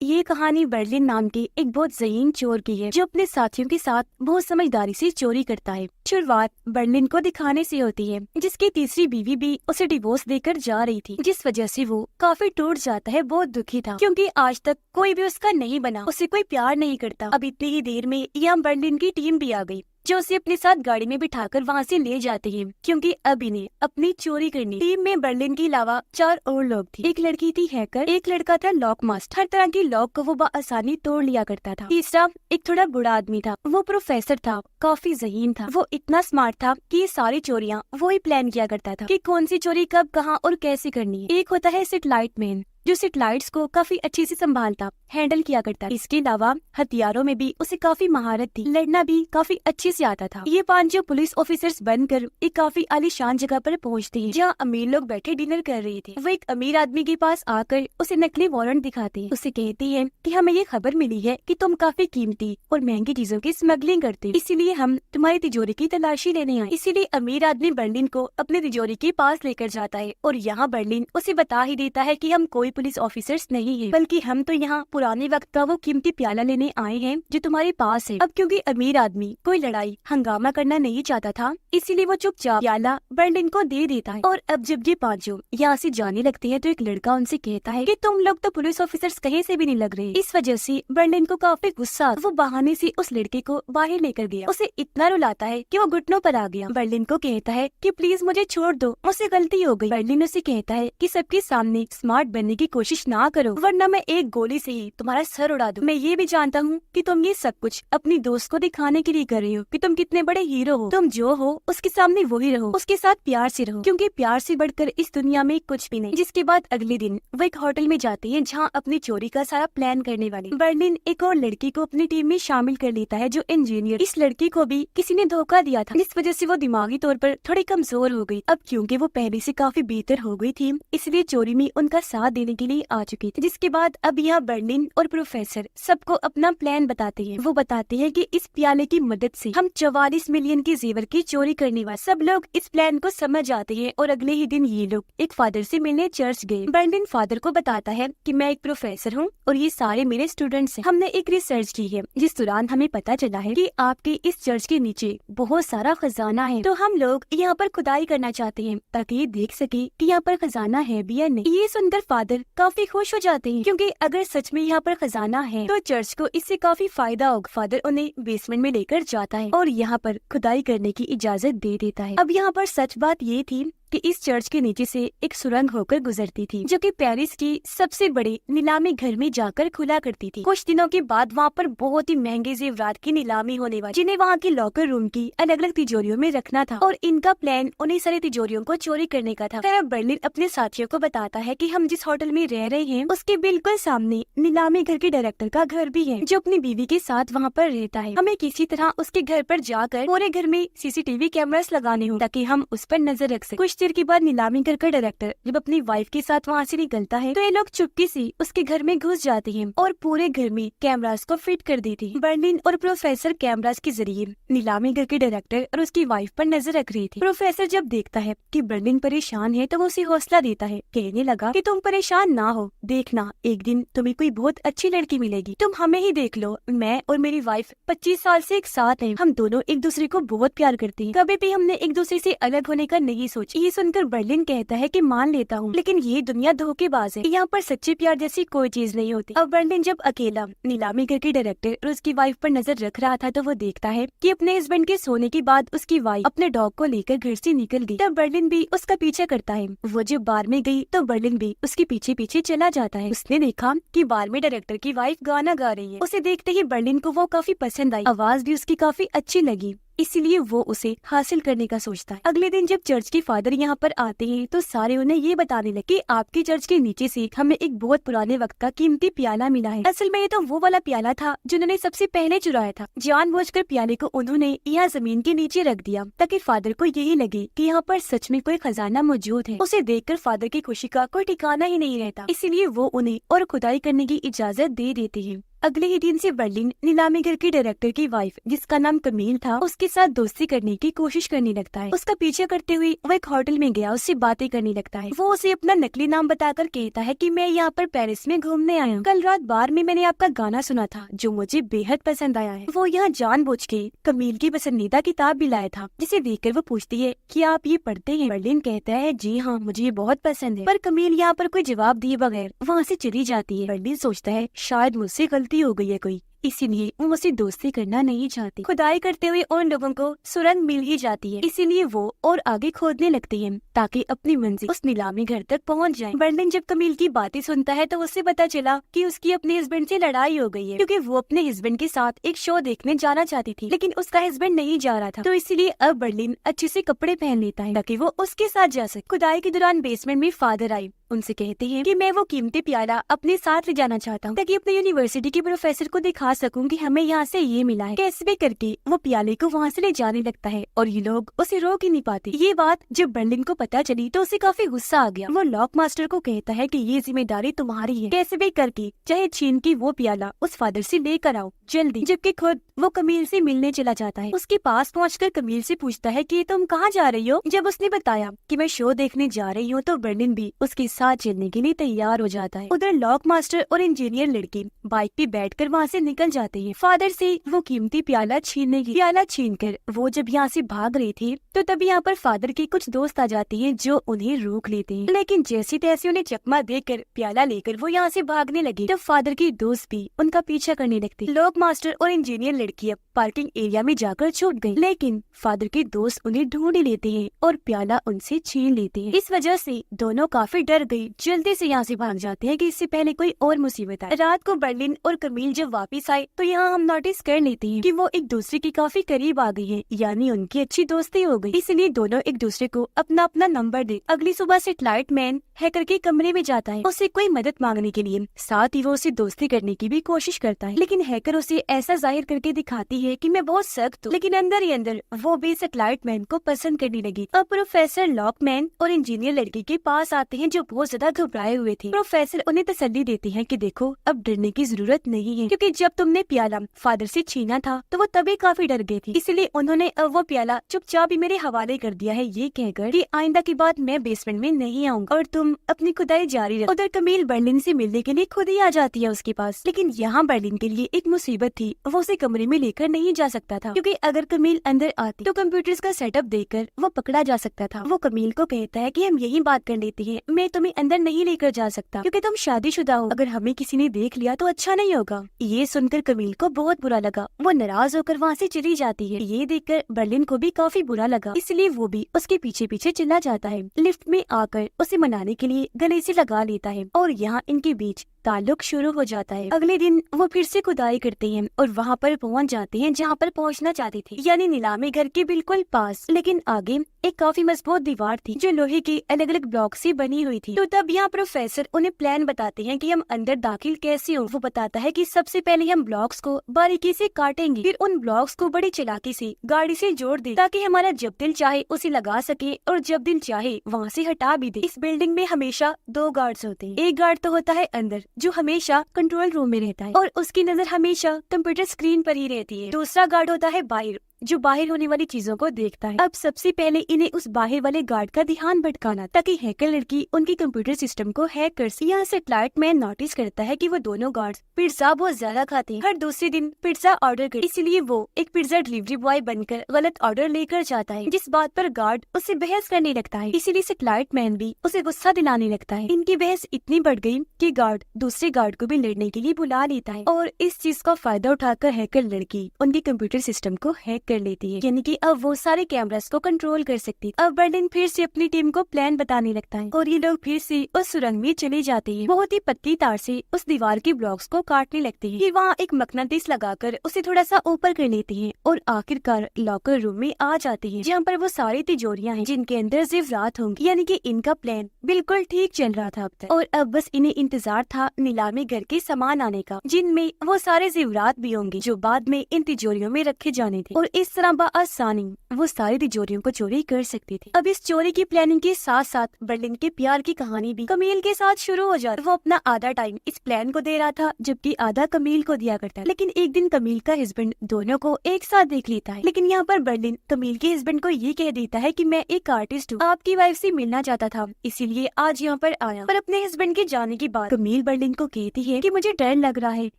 ये कहानी बर्लिन नाम के एक बहुत ज़हीन चोर की है जो अपने साथियों के साथ बहुत समझदारी से चोरी करता है। शुरुआत बर्लिन को दिखाने से होती है जिसकी तीसरी बीवी भी उसे डिवोर्स देकर जा रही थी, जिस वजह से वो काफी टूट जाता है। बहुत दुखी था क्योंकि आज तक कोई भी उसका नहीं बना, उसे कोई प्यार नहीं करता। अब इतनी ही देर में यहाँ बर्लिन की टीम भी आ गई जो उसे अपने साथ गाड़ी में बिठाकर वहाँ से ले जाते हैं क्योंकि अब इन्हें अपनी चोरी करनी। टीम में बर्लिन के अलावा 4 और लोग थे। एक लड़की थी हैकर, एक लड़का था लॉक मास्टर, हर तरह की लॉक को वो बआसानी तोड़ लिया करता था। तीसरा एक थोड़ा बूढ़ा आदमी था, वो प्रोफेसर था, काफी ज़हीन था। वो इतना स्मार्ट था कि ये सारी चोरियाँ वो ही प्लान किया करता था कि कौन सी चोरी कब कहाँ और कैसे करनी है। एक होता है सेटेलाइट मैन जो सेटेलाइट्स को काफी अच्छे से संभालता, हैंडल किया करता। इसके अलावा हथियारों में भी उसे काफी महारत थी, लड़ना भी काफी अच्छे से आता था। ये 5 जो पुलिस ऑफिसर्स बनकर एक काफी आलीशान जगह पर पहुंचते हैं जहाँ अमीर लोग बैठे डिनर कर रहे थे। वो एक अमीर आदमी के पास आकर उसे नकली वारंट दिखाते हैं। उसे कहते हैं कि हमें ये खबर मिली है कि तुम काफी कीमती और महंगी चीजों की स्मगलिंग करते हो, इसीलिए हम तुम्हारी तिजोरी की तलाशी लेने आए। इसीलिए अमीर आदमी बर्लिन को अपनी तिजोरी के पास लेकर जाता है और यहाँ बर्लिन उसे बता ही देता है कि हम कोई पुलिस ऑफिसर्स नहीं है, बल्कि हम तो यहाँ पुराने वक्त का वो कीमती प्याला लेने आए हैं जो तुम्हारे पास है। अब क्योंकि अमीर आदमी कोई लड़ाई हंगामा करना नहीं चाहता था, इसीलिए वो चुपचाप प्याला बर्लिन को दे देता है। और अब जब ये 5 यहाँ से जाने लगते हैं तो एक लड़का उनसे कहता है कि तुम लोग तो पुलिस ऑफिसर्स कहीं से भी नहीं लग रहे। इस वजह से बर्लिन को काफी गुस्सा, वो बहाने से उस लड़के को बाहर लेकर गया, उसे इतना रुलाता है कि वो घुटनों पर आ गया। बर्लिन को कहता है कि प्लीज मुझे छोड़ दो, मुझसे गलती हो गई। बर्लिन उसे कहता है कि सबके सामने स्मार्ट बनने की कोशिश ना करो, वरना मैं एक गोली से ही तुम्हारा सर उड़ा दूं। मैं ये भी जानता हूँ कि तुम ये सब कुछ अपनी दोस्त को दिखाने के लिए कर रही हो कि तुम कितने बड़े हीरो हो। तुम जो हो उसके सामने वही रहो, उसके साथ प्यार से रहो, क्योंकि प्यार से बढ़कर इस दुनिया में कुछ भी नहीं। जिसके बाद अगले दिन वो एक होटल में जाते हैं जहाँ अपनी चोरी का सारा प्लान करने वाले। बर्लिन एक और लड़की को अपनी टीम में शामिल कर लेता है जो इंजीनियर। इस लड़की को भी किसी ने धोखा दिया था, जिस वजह से वो दिमागी तौर पर थोड़ी कमजोर हो गई। अब क्योंकि वो पहले से काफी बेहतर हो गई थी, इसलिए चोरी में उनका साथ देने के लिए आ चुकी थी। जिसके बाद अब यहाँ बर्लिन और प्रोफेसर सबको अपना प्लान बताते हैं। वो बताते हैं कि इस प्याले की मदद से हम 44 मिलियन के जेवर की चोरी करने वाले। सब लोग इस प्लान को समझ जाते हैं और अगले ही दिन ये लोग एक फादर से मिलने चर्च गए। बर्लिन फादर को बताता है कि मैं एक प्रोफेसर हूँ और ये सारे मेरे स्टूडेंट्स हैं। हमने एक रिसर्च की है जिस दौरान हमें पता चला है कि आपके इस चर्च के नीचे बहुत सारा खजाना है, तो हम लोग यहाँ पर खुदाई करना चाहते हैं ताकि ये देख सके कि यहाँ पर खजाना है भी या नहीं। ये सुनकर फादर काफी खुश हो जाते हैं क्योंकि अगर सच में यहाँ पर खजाना है तो चर्च को इससे काफी फायदा होगा। फादर उन्हें बेसमेंट में लेकर जाता है और यहाँ पर खुदाई करने की इजाजत दे देता है। अब यहाँ पर सच बात ये थी कि इस चर्च के नीचे से एक सुरंग होकर गुजरती थी जो कि पेरिस की सबसे बड़े नीलामी घर में जाकर खुला करती थी। कुछ दिनों के बाद वहाँ पर बहुत ही महंगे जेवरात की नीलामी होने वाली, जिन्हें वहाँ की लॉकर रूम की अलग अलग तिजोरियों में रखना था और इनका प्लान उन्हीं सारी तिजोरियों को चोरी करने का था। फिर बर्लिन अपने साथियों को बताता है कि हम जिस होटल में रह रहे हैं उसके बिल्कुल सामने नीलामी घर के डायरेक्टर का घर भी है जो अपनी बीवी के साथ वहाँ पर रहता है। हमें किसी तरह उसके घर पर जाकर पूरे घर में सीसीटीवी कैमरास लगाने हो ताकि हम उस पर नजर रख सकें। कुछ देर के बाद नीलामी घर का डायरेक्टर जब अपनी वाइफ के साथ वहाँ से निकलता है तो ये लोग चुपके से उसके घर में घुस जाते हैं और पूरे घर में कैमरास को फिट कर देते हैं। बर्लिन और प्रोफेसर कैमरास के जरिए नीलामी घर के डायरेक्टर और उसकी वाइफ पर नजर रख रही थी। प्रोफेसर जब देखता है कि बर्लिन परेशान है तो वो उसे हौसला देता है, कहने लगा कि तुम परेशान ना हो, देखना एक दिन तुम्हें कोई बहुत अच्छी लड़की मिलेगी, तुम हमें ही देख लो। मैं और मेरी वाइफ 25 साल से एक साथ हैं, हम दोनों एक दूसरे को बहुत प्यार करते हैं, कभी भी हमने एक दूसरे से अलग होने का नहीं सोचा। ये सुनकर बर्लिन कहता है कि मान लेता हूँ, लेकिन ये दुनिया धोखेबाज है, यहाँ पर सच्चे प्यार जैसी कोई चीज नहीं होती। अब बर्लिन जब अकेला नीलामी घर के डायरेक्टर और उसकी वाइफ पर नजर रख रहा था तो वो देखता है कि अपने हस्बैंड के सोने के बाद उसकी वाइफ अपने डॉग को लेकर घर से निकल गई। तब बर्लिन भी उसका पीछा करता है। वो जब बार में गई तो बर्लिन भी उसके पीछे पीछे चला जाता है। उसने देखा कि बार में डायरेक्टर की वाइफ गाना गा रही है। उसे देखते ही बर्लिन को वो काफी पसंद आई, आवाज भी उसकी काफी अच्छी लगी, इसीलिए वो उसे हासिल करने का सोचता है। अगले दिन जब चर्च के फादर यहाँ पर आते हैं तो सारे उन्हें ये बताने लगे कि आपके चर्च के नीचे से हमें एक बहुत पुराने वक्त का कीमती प्याला मिला है। असल में ये तो वो वाला प्याला था जिन्होंने सबसे पहले चुराया था। जानबूझकर प्याले को उन्होंने यहाँ जमीन के नीचे रख दिया ताकि फादर को यही लगे कि यहाँ पर सच में कोई खजाना मौजूद है। उसे देखकर फादर की खुशी का कोई ठिकाना ही नहीं रहता, इसीलिए वो उन्हें और खुदाई करने की इजाजत दे देते हैं। अगले ही दिन से बर्लिन नीलामी घर की डायरेक्टर की वाइफ, जिसका नाम कमील था, उसके साथ दोस्ती करने की कोशिश करने लगता है। उसका पीछा करते हुए वो एक होटल में गया, उससे बातें करने लगता है। वो उसे अपना नकली नाम बताकर कहता है कि मैं यहाँ पर पेरिस में घूमने आया हूँ। कल रात बार में मैंने आपका गाना सुना था जो मुझे बेहद पसंद आया है। वो यहाँ जानबूझ के कमील की पसंदीदा किताब भी लाया था, जिसे देखकर वो पूछती है कि आप ये पढ़ते हैं? बर्लिन कहता है जी हाँ, मुझे ये बहुत पसंद है। पर कमील यहाँ पर कोई जवाब दिए बगैर वहाँ से चली जाती है। बर्लिन सोचता है शायद मुझसे गलती हो गई है कोई, इसीलिए वो मुझसे दोस्ती करना नहीं चाहती। खुदाई करते हुए उन लोगों को सुरंग मिल ही जाती है, इसीलिए वो और आगे खोदने लगती है ताकि अपनी मंजिल उस नीलामी घर तक पहुंच जाए। बर्लिन जब कमील की बातें सुनता है तो उससे पता चला कि उसकी अपने हस्बैंड से लड़ाई हो गई है, क्योंकि वो अपने हस्बैंड के साथ एक शो देखने जाना चाहती थी, लेकिन उसका हस्बैंड नहीं जा रहा था। तो इसीलिए अब बर्लिन अच्छे से कपड़े पहन लेता है ताकि वो उसके साथ जा सके। खुदाई के दौरान बेसमेंट में फादर आई, उनसे कहते हैं कि मैं वो कीमती प्याला अपने साथ ले जाना चाहता हूँ ताकि अपने यूनिवर्सिटी के प्रोफेसर को दिखा सकूं कि हमें यहाँ से ये मिला है। कैसे भी करके वो प्याले को वहाँ से ले जाने लगता है और ये लोग उसे रोक ही नहीं पाते। ये बात जब बर्लिन को पता चली तो उसे काफी गुस्सा आ गया। वो लॉक मास्टर को कहता है कि ये जिम्मेदारी तुम्हारी है, कैसे भी करके चाहे छीन के वो प्याला उस फादर से लेकर आओ जल्दी। जबकि खुद वो कमील से मिलने चला जाता है। उसके पास पहुंचकर कमील से पूछता है कि तुम कहाँ जा रही हो। जब उसने बताया कि मैं शो देखने जा रही हूँ तो बर्लिन भी उसके साथ चलने के लिए तैयार हो जाता है। उधर लॉक मास्टर और इंजीनियर लड़की बाइक पे बैठकर वहाँ से निकल जाते हैं फादर से वो कीमती प्याला छीनकर वो जब यहाँ से भाग रहे थे तो तभी यहाँ पर फादर के कुछ दोस्त आ जाते हैं जो उन्हें रोक लेते हैं, लेकिन जैसे तैसे उन्हें चकमा देकर प्याला लेकर वो यहाँ से भागने लगे। तब फादर के दोस्त भी उनका पीछा करने लगते। लॉक मास्टर और इंजीनियर लड़की अब पार्किंग एरिया में जाकर छूट गयी, लेकिन फादर के दोस्त उन्हें ढूंढ लेते हैं और प्याला उनसे छीन लेते हैं। इस वजह से दोनों काफी डर गई, जल्दी से यहाँ से भाग जाते हैं कि इससे पहले कोई और मुसीबत आए। रात को बर्लिन और कमील जब वापस आए तो यहाँ हम नोटिस कर लेते हैं कि वो एक दूसरे के काफी करीब आ गई है, यानी उनकी अच्छी दोस्ती हो गई। इसलिए दोनों एक दूसरे को अपना अपना नंबर दे। अगली सुबह सेटेलाइट मैन हैकर के कमरे में जाता है उसे कोई मदद मांगने के लिए, साथ ही वो उसे दोस्ती करने की भी कोशिश करता है, लेकिन हैकर उसे ऐसा जाहिर करके दिखाती है कि मैं बहुत सख्त हूँ, लेकिन अंदर ही अंदर वो भी सेटेलाइट मैन को पसंद करने लगी। अब प्रोफेसर लॉकमैन और इंजीनियर लड़की के पास आते हैं जो बहुत ज्यादा घबराए हुए थे। प्रोफेसर उन्हें तसल्ली देते हैं कि देखो अब डरने की जरूरत नहीं है, क्योंकि जब तुमने प्याला फादर से छीना था तो वो तभी काफी डर गए थे, इसलिए उन्होंने अब वो प्याला चुपचाप ही मेरे हवाले कर दिया है, ये कहकर कि आइंदा की बात मैं बेसमेंट में नहीं आऊंगा और तुम अपनी खुदाई जारी रखो। उधर कमील बर्लिन से मिलने के लिए खुद ही आ जाती है उसके पास, लेकिन यहाँ बर्लिन के लिए एक मुसीबत थी, वो उसे कमरे में लेकर नहीं जा सकता था, क्योंकि अगर कमील अंदर आती तो कंप्यूटर्स का सेटअप देखकर वो पकड़ा जा सकता था। वो कमील को कहता है कि हम यही बात कर लेते हैं, मैं तुम्हें अंदर नहीं लेकर जा सकता क्योंकि तुम शादीशुदा हो, अगर हमें किसी ने देख लिया तो अच्छा नहीं होगा। ये सुनकर कमील को बहुत बुरा लगा, वो नाराज होकर वहाँ से चली जाती है। ये देखकर बर्लिन को भी काफी बुरा लगा, इसलिए वो भी उसके पीछे पीछे चला जाता है। लिफ्ट में आकर उसे मनाने के लिए गले से लगा लेता है और यहाँ इनके बीच ताल्लुक शुरू हो जाता है। अगले दिन वो फिर से खुदाई करते हैं और वहाँ पर पहुँच जाते हैं जहाँ पर पहुँचना चाहते थे, यानी नीलामी घर के बिल्कुल पास, लेकिन आगे एक काफी मजबूत दीवार थी जो लोहे के अलग अलग ब्लॉक से बनी हुई थी। तो तब यहाँ प्रोफेसर उन्हें प्लान बताते हैं कि हम अंदर दाखिल कैसे हो। वो बताता है कि सबसे पहले हम ब्लॉक्स को बारीकी से काटेंगे, फिर उन ब्लॉक्स को बड़ी चालाकी से गाड़ी से जोड़ दे ताकि हमारा जब दिल चाहे उसे लगा सके और जब दिल चाहे वहाँ से हटा भी दे। इस बिल्डिंग में हमेशा 2 गार्ड्स होते हैं, एक गार्ड तो होता है अंदर जो हमेशा कंट्रोल रूम में रहता है और उसकी नजर हमेशा कंप्यूटर स्क्रीन पर ही रहती है, दूसरा गार्ड होता है बाहर जो बाहर होने वाली चीजों को देखता है। अब सबसे पहले इन्हें उस बाहर वाले गार्ड का ध्यान भटकाना ताकि हैकर लड़की उनकी कंप्यूटर सिस्टम को हैक कर सके। यहाँ सेटेलाइट मैन नोटिस करता है कि वो दोनों गार्ड्स पिज्जा बहुत ज्यादा खाते हैं, हर दूसरे दिन पिज्जा ऑर्डर कर, इसलिए वो एक पिज्जा डिलीवरी बॉय बनकर गलत ऑर्डर लेकर जाता है, जिस बात पर गार्ड उससे बहस करने लगता है, इसीलिए सेटेलाइट मैन भी उसे गुस्सा दिलाने लगता है। इनकी बहस इतनी बढ़ गई कि गार्ड दूसरे गार्ड को भी लड़ने के लिए बुला लेता है और इस चीज का फायदा उठाकर हैकर लड़की उनके कंप्यूटर सिस्टम को हैक कर लेती है, यानी कि अब वो सारे कैमरास को कंट्रोल कर सकती है। अब बर्लिन फिर से अपनी टीम को प्लान बताने लगता है और ये लोग फिर से उस सुरंग में चले जाते हैं। बहुत ही पतली तार से उस दीवार के ब्लॉक्स को काटने लगते हैं, फिर वहाँ एक मकनातीस लगाकर उसे थोड़ा सा ऊपर कर लेते हैं और आखिरकार लॉकर रूम में आ जाते हैं, जहाँ पर वो सारी तिजोरियां हैं जिनके अंदर ज़ेवरात होंगी, यानी कि इनका प्लान बिल्कुल ठीक चल रहा था अब तक। और अब बस इन्हें इंतजार था नीलामी घर के सामान आने का, जिनमें वो सारे ज़ेवरात भी होंगे जो बाद में इन तिजोरियों में रखे जाने थे। और इस तरह बआसानी वो सारी तिजोरियों को चोरी कर सकती थी। अब इस चोरी की प्लानिंग के साथ साथ बर्लिन के प्यार की कहानी भी कमील के साथ शुरू हो जाती। वो अपना आधा टाइम इस प्लान को दे रहा था जबकि आधा कमील को दिया करता है। लेकिन एक दिन कमील का हस्बैंड दोनों को एक साथ देख लेता है। लेकिन यहाँ पर बर्लिन कमील के हस्बैंड को ये कह देता है कि मैं एक आर्टिस्ट हूँ, आपकी वाइफ से मिलना चाहता था, इसीलिए आज यहाँ पर आया। पर अपने हस्बैंड के जाने के बाद कमील बर्लिन को कहती है कि मुझे डर लग रहा है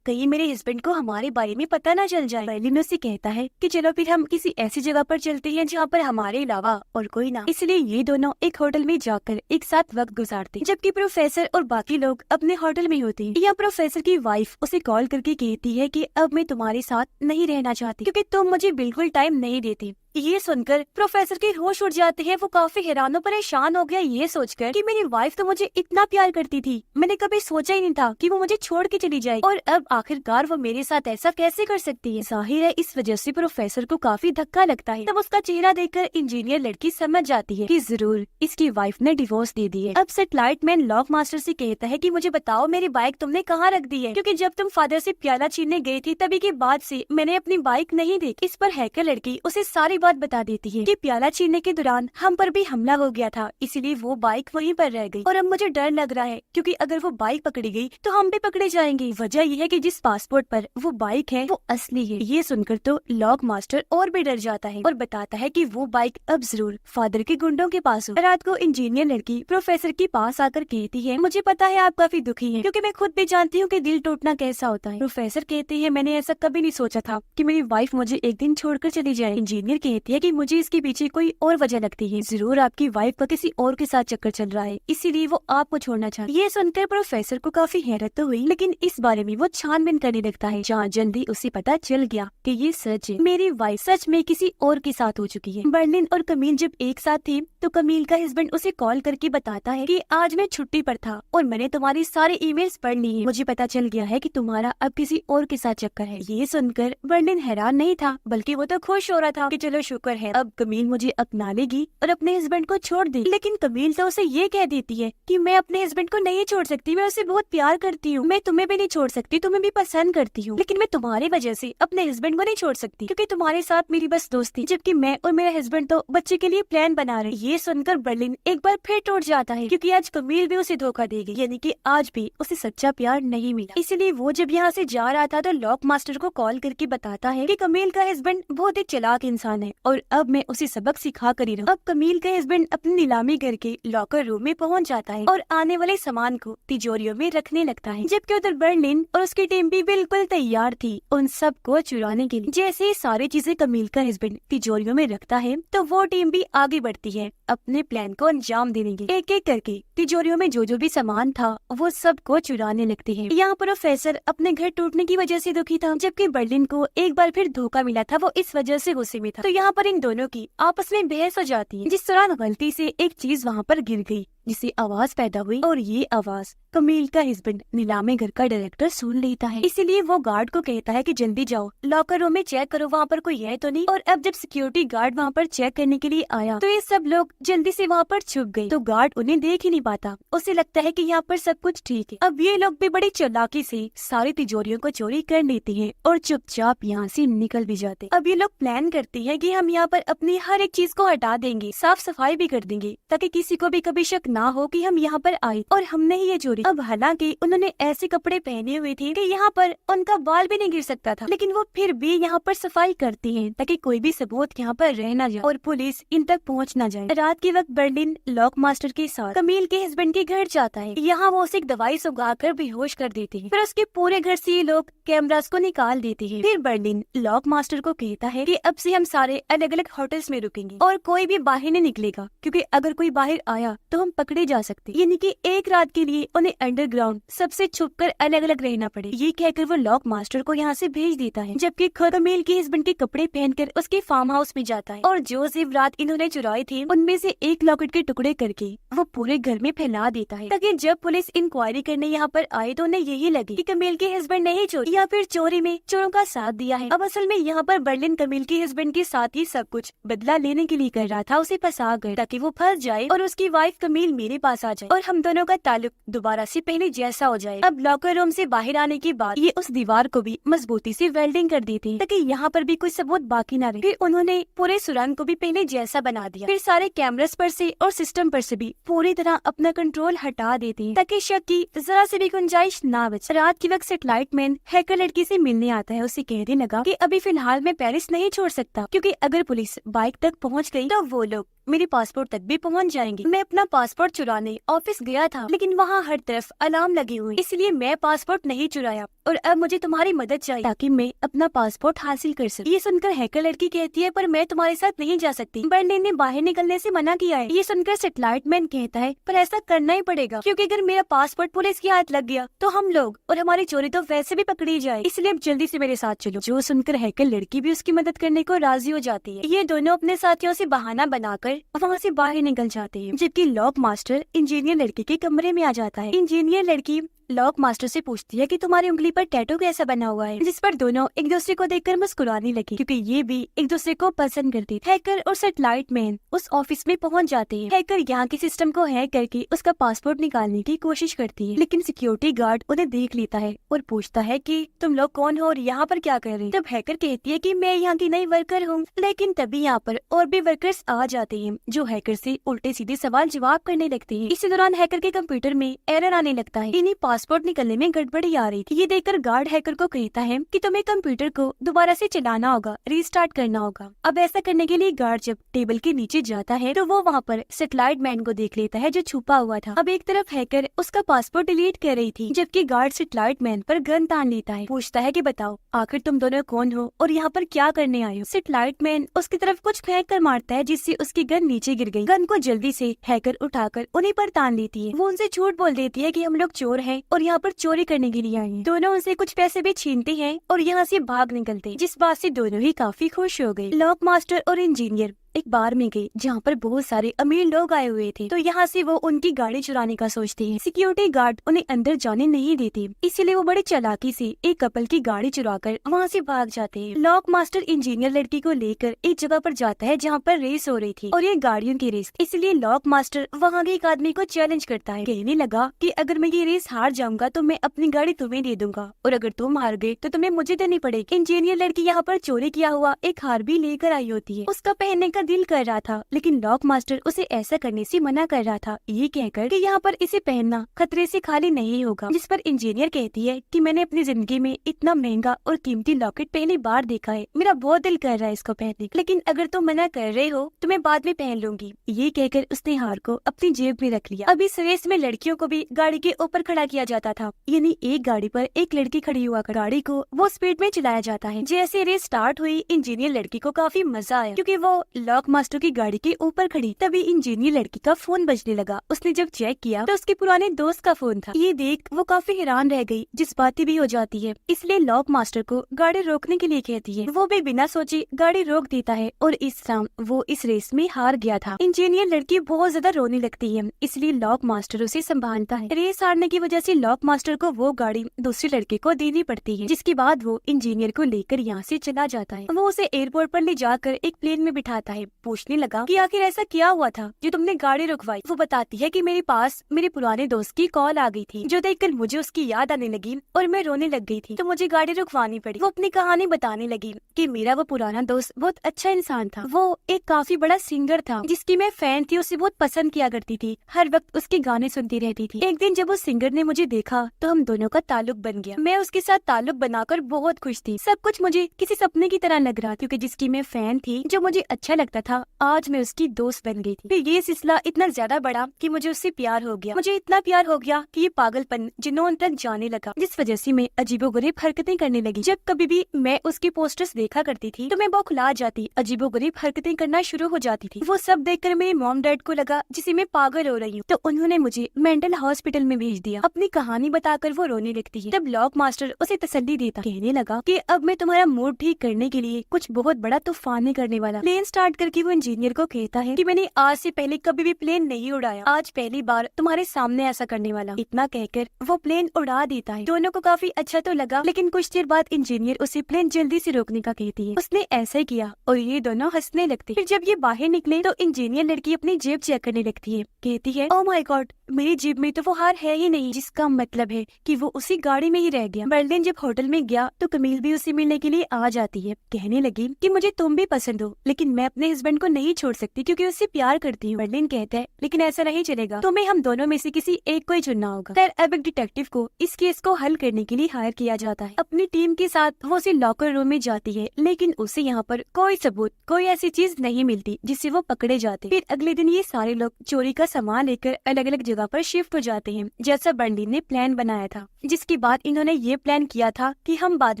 कहीं मेरे हस्बैंड को हमारे बारे में पता न चल जाए। बर्लिन उससे कहता है कि चलो फिर हम किसी ऐसी जगह पर चलते हैं जहाँ पर हमारे अलावा और कोई ना। इसलिए ये दोनों एक होटल में जाकर एक साथ वक्त गुजारते हैं, जबकि प्रोफेसर और बाकी लोग अपने होटल में होते हैं। यहाँ प्रोफेसर की वाइफ उसे कॉल करके कहती है कि अब मैं तुम्हारे साथ नहीं रहना चाहती क्योंकि तुम मुझे बिल्कुल टाइम नहीं देती। ये सुनकर प्रोफेसर के होश उड़ जाते हैं। वो काफी हैरान और परेशान हो गया ये सोचकर कि मेरी वाइफ तो मुझे इतना प्यार करती थी, मैंने कभी सोचा ही नहीं था कि वो मुझे छोड़ के चली जाए और अब आखिरकार वो मेरे साथ ऐसा कैसे कर सकती है। जाहिर है इस वजह से प्रोफेसर को काफी धक्का लगता है। तब उसका चेहरा देखकर इंजीनियर लड़की समझ जाती है कि जरूर इसकी वाइफ ने डिवोर्स दे दी है। अब सेटेलाइट मैन लॉक मास्टर से कहता है कि मुझे बताओ मेरी बाइक तुमने कहाँ रख दी है, क्योंकि जब तुम फादर से प्याला छीनने गई थी तभी के बाद से मैंने अपनी बाइक नहीं देखी। इस पर हैकर लड़की उसे सारी बात बता देती है कि प्याला छीनने के दौरान हम पर भी हमला हो गया था, इसीलिए वो बाइक वहीं पर रह गई और अब मुझे डर लग रहा है क्योंकि अगर वो बाइक पकड़ी गई तो हम भी पकड़े जाएंगे। वजह यह है कि जिस पासपोर्ट पर वो बाइक है वो असली है। ये सुनकर तो लॉक मास्टर और भी डर जाता है और बताता है कि वो बाइक अब जरूर फादर के गुंडों के पास हो। रात को इंजीनियर लड़की प्रोफेसर के पास आकर कहती है मुझे पता है आप काफी दुखी हैं क्योंकि मैं खुद भी जानती हूँ कि दिल टूटना कैसा होता है। प्रोफेसर कहते हैं मैंने ऐसा कभी नहीं सोचा था कि मेरी वाइफ मुझे एक दिन छोड़कर चली जाए। इंजीनियर कहती है कि मुझे इसके पीछे कोई और वजह लगती है, जरूर आपकी वाइफ का किसी और के साथ चक्कर चल रहा है इसीलिए वो आपको छोड़ना चाहती है। ये सुनकर प्रोफेसर को काफी हैरत तो हुई, लेकिन इस बारे में वो छानबीन करने लगता है। जहाँ जल्दी उसे पता चल गया कि ये सच है, मेरी वाइफ सच में किसी और के साथ हो चुकी है। बर्लिन और कमील जब एक साथ थे तो कमील का हस्बैंड उसे कॉल करके बताता है कि आज मैं छुट्टी पर था और मैंने तुम्हारी सारी ईमेल्स पढ़ ली है, मुझे पता चल गया है कि तुम्हारा अब किसी और के साथ चक्कर है। ये सुनकर बर्लिन हैरान नहीं था बल्कि वो तो खुश हो रहा था कि चलो शुक्र है अब कमील मुझे अपना लेगी और अपने हस्बैंड को छोड़ दे। लेकिन कमील तो उसे ये कह देती है कि मैं अपने हस्बैंड को नहीं छोड़ सकती, मैं उसे बहुत प्यार करती हूँ, मैं तुम्हें भी नहीं छोड़ सकती, तुम्हें भी पसंद करती हूँ, लेकिन मैं तुम्हारी वजह से अपने हस्बैंड को नहीं छोड़ सकती क्योंकि तुम्हारे साथ मेरी बस दोस्ती, जबकि मैं और मेरा हस्बैंड तो बच्चे के लिए प्लान बना रहे। ये सुनकर बर्लिन एक बार फिर टूट जाता है क्योंकि आज कमील भी उसे धोखा देगी, यानी कि आज भी उसे सच्चा प्यार नहीं मिला। इसलिए वो जब यहाँ से जा रहा था तो लॉक मास्टर को कॉल करके बताता है कि कमील का हस्बैंड बहुत ही चालाक इंसान है और अब मैं उसे सबक सिखा कर ही रहूं। अब कमील का हस्बैंड अपनी नीलामी करके लॉकर रूम में पहुंच जाता है और आने वाले सामान को तिजोरियों में रखने लगता है, जबकि उधर बर्लिन और उसकी टीम भी बिल्कुल तैयार थी उन सब को चुराने के लिए। जैसे ही सारी चीजें कमील का हस्बैंड तिजोरियों में रखता है तो वो टीम भी आगे बढ़ती है अपने प्लान को अंजाम देने के। एक एक करके तिजोरियों में जो भी सामान था वो सब को चुराने लगते हैं। यहाँ पर प्रोफेसर अपने घर टूटने की वजह से दुखी था, जबकि बर्लिन को एक बार फिर धोखा मिला था, वो इस वजह से गुस्से में था। तो यहाँ पर इन दोनों की आपस में बहस हो जाती है, जिस दौरान गलती से एक चीज वहाँ पर गिर गई जिससे आवाज पैदा हुई और ये आवाज कमील का हस्बैंड नीलामी घर का डायरेक्टर सुन लेता है। इसीलिए वो गार्ड को कहता है कि जल्दी जाओ लॉकर रूम में चेक करो वहाँ पर कोई है तो नहीं। और अब जब सिक्योरिटी गार्ड वहाँ पर चेक करने के लिए आया तो ये सब लोग जल्दी से वहाँ पर छुप गए, तो गार्ड उन्हें देख ही नहीं पाता, उसे लगता है कि यहाँ पर सब कुछ ठीक है। अब ये लोग भी बड़ी चालाकी से सारी तिजोरियों को चोरी कर लेते हैं और चुपचाप यहाँ से निकल भी जाते। अब ये लोग प्लान करते हैं कि हम यहाँ पर अपनी हर एक चीज को हटा देंगे, साफ सफाई भी कर देंगे ताकि किसी को भी कभी शक ना हो कि हम यहाँ पर आए और हमने ही ये चोरी। अब हालांकि उन्होंने ऐसे कपड़े पहने हुए थे कि यहाँ पर उनका बाल भी नहीं गिर सकता था, लेकिन वो फिर भी यहाँ पर सफाई करती हैं ताकि कोई भी सबूत यहाँ पर रह ना जाए और पुलिस इन तक पहुँच ना जाए। रात के वक्त बर्लिन लॉक मास्टर के साथ कमील के हस्बैंड के घर जाता है। यहाँ वो उसे एक दवाई सुगाकर बेहोश कर देते हैं, फिर उसके पूरे घर से ये लोग कैमरास को निकाल देते हैं। फिर बर्लिन लॉक मास्टर को कहता है कि अब से हम सारे अलग अलग होटल्स में रुकेंगे और कोई भी बाहर नहीं निकलेगा, क्योंकि अगर कोई बाहर आया तो हम पकड़े जा सकते, यानी कि एक रात के लिए उन्हें अंडरग्राउंड सबसे छुपकर अलग अलग रहना पड़े। ये कहकर वो लॉक मास्टर को यहाँ से भेज देता है, जबकि खुद कमील के हस्बैंड के कपड़े पहनकर उसके फार्म हाउस में जाता है और जो जेवरात इन्होंने चुराए थे उनमें से एक लॉकेट के टुकड़े करके वो पूरे घर में फैला देता है, ताकि जब पुलिस इंक्वायरी करने यहाँ पर आए तो उन्हें यही लगे कि कमील के हस्बैंड ने ही चोरी या फिर चोरी में चोरों का साथ दिया है। अब असल में यहाँ पर बर्लिन कमील के हस्बैंड के साथ ही सब कुछ बदला लेने के लिए कर रहा था, उसे फंसा कर ताकि वो फंस जाए और उसकी वाइफ कमील मेरे पास आ जाए और हम दोनों का ताल्लुक दोबारा से पहले जैसा हो जाए। अब लॉकर रूम से बाहर आने के बाद ये उस दीवार को भी मजबूती से वेल्डिंग कर दी थी ताकि यहाँ पर भी कोई सबूत बाकी ना रहे। फिर उन्होंने पूरे सुरंग को भी पहले जैसा बना दिया। फिर सारे कैमरास पर से और सिस्टम पर से भी पूरी तरह अपना कंट्रोल हटा देते हैं ताकि शक की जरा से भी गुंजाइश ना बचे। रात के वक्त सैटेलाइट मैन हैकर लड़की से मिलने आता है। उसे कहने लगा कि अभी फिलहाल मैं पेरिस नहीं छोड़ सकता क्योंकि अगर पुलिस बाइक तक पहुंच गई तो वो लोग मेरे पासपोर्ट तक भी पहुंच जाएंगे। मैं अपना पासपोर्ट चुराने ऑफिस गया था लेकिन वहाँ हर तरफ अलार्म लगे हुए, इसलिए मैं पासपोर्ट नहीं चुराया और अब मुझे तुम्हारी मदद चाहिए ताकि मैं अपना पासपोर्ट हासिल कर सकूं। ये सुनकर हैकर लड़की कहती है पर मैं तुम्हारे साथ नहीं जा सकती, बर्लिन ने बाहर निकलने से मना किया है। ये सुनकर सैटेलाइट मैन कहता है पर ऐसा करना ही पड़ेगा क्योंकि अगर मेरा पासपोर्ट पुलिस की हाथ लग गया तो हम लोग और हमारी चोरी तो वैसे भी पकड़ी जाए, इसलिए अब जल्दी से मेरे साथ चलो। जो सुनकर हैकर लड़की भी उसकी मदद करने को राजी हो जाती है। ये दोनों अपने साथियों से बहाना बनाकर वहाँ से बाहर निकल जाते हैं जबकि लॉक मास्टर इंजीनियर लड़की के कमरे में आ जाता है। इंजीनियर लड़की लॉक मास्टर से पूछती है कि तुम्हारी उंगली पर टैटू कैसा बना हुआ है, जिस पर दोनों एक दूसरे को देखकर मुस्कुराने लगी क्योंकि ये भी एक दूसरे को पसंद करती थी। हैकर और सैटेलाइट मैन उस ऑफिस में पहुंच जाते हैं। हैकर यहाँ के सिस्टम को हैक करके उसका पासपोर्ट निकालने की कोशिश करती है लेकिन सिक्योरिटी गार्ड उन्हें देख लेता है और पूछता है कि तुम लोग कौन हो और यहाँ पर क्या कर रहे हैं। तब हैकर कहती है कि मैं यहाँ की नई वर्कर हूँ, लेकिन तभी यहाँ पर और भी वर्कर्स आ जाते हैं जो हैकर से उल्टे सीधे सवाल जवाब करने लगते हैं। इसी दौरान हैकर के कंप्यूटर में एरर आने लगता है। इन्हीं पासपोर्ट निकलने में गड़बड़ी आ रही थी। ये देखकर गार्ड हैकर को कहता है कि तुम्हें कंप्यूटर को दोबारा से चलाना होगा, रीस्टार्ट करना होगा। अब ऐसा करने के लिए गार्ड जब टेबल के नीचे जाता है तो वो वहाँ पर सैटेलाइट मैन को देख लेता है जो छुपा हुआ था। अब एक तरफ हैकर उसका पासपोर्ट डिलीट कर रही थी जबकि गार्ड सैटेलाइट मैन पर गन तान लेता है। पूछता है कि बताओ आखिर तुम दोनों कौन हो और यहाँ पर क्या करने आए हो। सैटेलाइट मैन उसकी तरफ कुछ फेंक कर मारता है जिससे उसकी गन नीचे गिर गई। गन को जल्दी से हैकर उठाकर उन्हीं पर तान लेती है। वो उनसे झूठ बोल देती है कि हम लोग चोर हैं और यहाँ पर चोरी करने के लिए आए हैं। दोनों उनसे कुछ पैसे भी छीनते हैं और यहाँ से भाग निकलते, जिस बात से दोनों ही काफी खुश हो गए। लॉक मास्टर और इंजीनियर एक बार में गए जहाँ पर बहुत सारे अमीर लोग आए हुए थे तो यहाँ से वो उनकी गाड़ी चुराने का सोचते हैं। सिक्योरिटी गार्ड उन्हें अंदर जाने नहीं देते, इसीलिए वो बड़े चालाकी से एक कपल की गाड़ी चुराकर वहाँ से भाग जाते हैं। लॉक मास्टर इंजीनियर लड़की को लेकर एक जगह पर जाता है जहाँ पर रेस हो रही थी और ये गाड़ियों की रेस, इसलिए लॉक मास्टर वहाँ के एक आदमी को चैलेंज करता है। कहने लगा कि अगर मैं ये रेस हार जाऊंगा तो मैं अपनी गाड़ी तुम्हें दे दूंगा और अगर तुम हार गए तो तुम्हें मुझे देनी पड़ेगी। इंजीनियर लड़की यहाँ पर चोरी किया हुआ एक हार भी लेकर आई होती है। उसका पहनने का दिल कर रहा था लेकिन लॉक मास्टर उसे ऐसा करने से मना कर रहा था, ये कहकर कि यहाँ पर इसे पहनना खतरे से खाली नहीं होगा। जिस पर इंजीनियर कहती है कि मैंने अपनी जिंदगी में इतना महंगा और कीमती लॉकेट पहली बार देखा है, मेरा बहुत दिल कर रहा है इसको पहनने, लेकिन अगर तुम मना कर रहे हो तो मैं बाद में पहन लूंगी। ये कहकर उसने हार को अपनी जेब में रख लिया। अब इस रेस में लड़कियों को भी गाड़ी के ऊपर खड़ा किया जाता था, यानी एक गाड़ी पर एक लड़की खड़ी हुआ कर गाड़ी को वो स्पीड में चलाया जाता है। जैसे रेस स्टार्ट हुई इंजीनियर लड़की को काफी मजा आया क्योंकि वो लॉक मास्टर की गाड़ी के ऊपर खड़ी। तभी इंजीनियर लड़की का फोन बजने लगा। उसने जब चेक किया तो उसके पुराने दोस्त का फोन था। ये देख वो काफी हैरान रह गई, जज्बाती भी हो जाती है, इसलिए लॉक मास्टर को गाड़ी रोकने के लिए कहती है। वो भी बिना सोचे गाड़ी रोक देता है और इस शाम वो इस रेस में हार गया था। इंजीनियर लड़की बहुत ज्यादा रोने लगती है, इसलिए लॉक मास्टर उसे संभालता है। रेस हारने की वजह से लॉक मास्टर को वो गाड़ी दूसरे लड़के को देनी पड़ती है, जिसके बाद वो इंजीनियर को लेकर यहाँ से चला जाता है। वो उसे एयरपोर्ट पर ले जाकर एक प्लेन में बिठाता है। पूछने लगा कि आखिर ऐसा क्या हुआ था जो तुमने गाड़ी रुकवाई। वो बताती है कि मेरे पास मेरे पुराने दोस्त की कॉल आ गई थी जो देखकर मुझे उसकी याद आने लगी और मैं रोने लग गई थी, तो मुझे गाड़ी रुकवानी पड़ी। वो अपनी कहानी बताने लगी कि मेरा वो पुराना दोस्त बहुत अच्छा इंसान था। वो एक काफी बड़ा सिंगर था जिसकी मैं फैन थी, उसे बहुत पसंद किया करती थी, हर वक्त उसके गाने सुनती रहती थी। एक दिन जब उस सिंगर ने मुझे देखा तो हम दोनों का ताल्लुक बन गया। मैं उसके साथ ताल्लुक बनाकर बहुत खुश थी। सब कुछ मुझे किसी सपने की तरह लग रहा क्योंकि जिसकी मैं फैन थी, जो मुझे अच्छा लगता था, आज मैं उसकी दोस्त बन गई थी। फिर ये सिलसिला इतना ज्यादा बढ़ा कि मुझे उससे प्यार हो गया। मुझे इतना प्यार हो गया कि ये पागलपन जुनून तक जाने लगा, जिस वजह से मैं अजीबोगरीब हरकतें करने लगी। जब कभी भी मैं उसके पोस्टर्स देखा करती थी तो मैं बौखला जाती, अजीबोगरीब हरकतें करना शुरू हो जाती थी। वो सब देखकर मेरे मॉम डैड को लगा जिसे मैं पागल हो रही हूँ, तो उन्होंने मुझे मेंटल हॉस्पिटल में भेज दिया। अपनी कहानी बताकर वो रोने लगती है। तब लॉक मास्टर उसे तसल्ली देता, कहने लगा कि अब मैं तुम्हारा मूड ठीक करने के लिए कुछ बहुत बड़ा तूफान करने वाला। प्लेन स्टार्ट करके वो इंजीनियर को कहता है कि मैंने आज से पहले कभी भी प्लेन नहीं उड़ाया, आज पहली बार तुम्हारे सामने ऐसा करने वाला। इतना कहकर वो प्लेन उड़ा देता है। दोनों को काफी अच्छा तो लगा, लेकिन कुछ देर बाद इंजीनियर उसे प्लेन जल्दी से रोकने का कहती है। उसने ऐसा ही किया और ये दोनों हंसने लगते। फिर जब ये बाहर निकले तो इंजीनियर लड़की अपनी जेब चेक करने लगती है। कहती है, ओह माय गॉड, मेरी जेब में तो वो हार है ही नहीं, जिसका मतलब है कि वो उसी गाड़ी में ही रह गया। बर्लिन जब होटल में गया तो कमील भी उसे मिलने के लिए आ जाती है। कहने लगी कि मुझे तुम भी पसंद हो, लेकिन मैं अपने हस्बैंड को नहीं छोड़ सकती क्योंकि उससे प्यार करती हूँ। बर्लिन कहता है, लेकिन ऐसा नहीं चलेगा, तुम्हें हम दोनों में से किसी एक को ही चुनना होगा। खैर अब एक डिटेक्टिव को इस केस को हल करने के लिए हायर किया जाता है। अपनी टीम के साथ वो उसे लॉकर रूम में जाती है, लेकिन उसे यहाँ पर कोई सबूत, कोई ऐसी चीज नहीं मिलती जिससे वो पकड़े जाते। फिर अगले दिन ये सारे लोग चोरी का सामान लेकर अलग अलग जगह पर शिफ्ट हो जाते हैं, जैसा बर्लिन ने प्लान बनाया था। जिसके बाद इन्होंने ये प्लान किया था कि हम बाद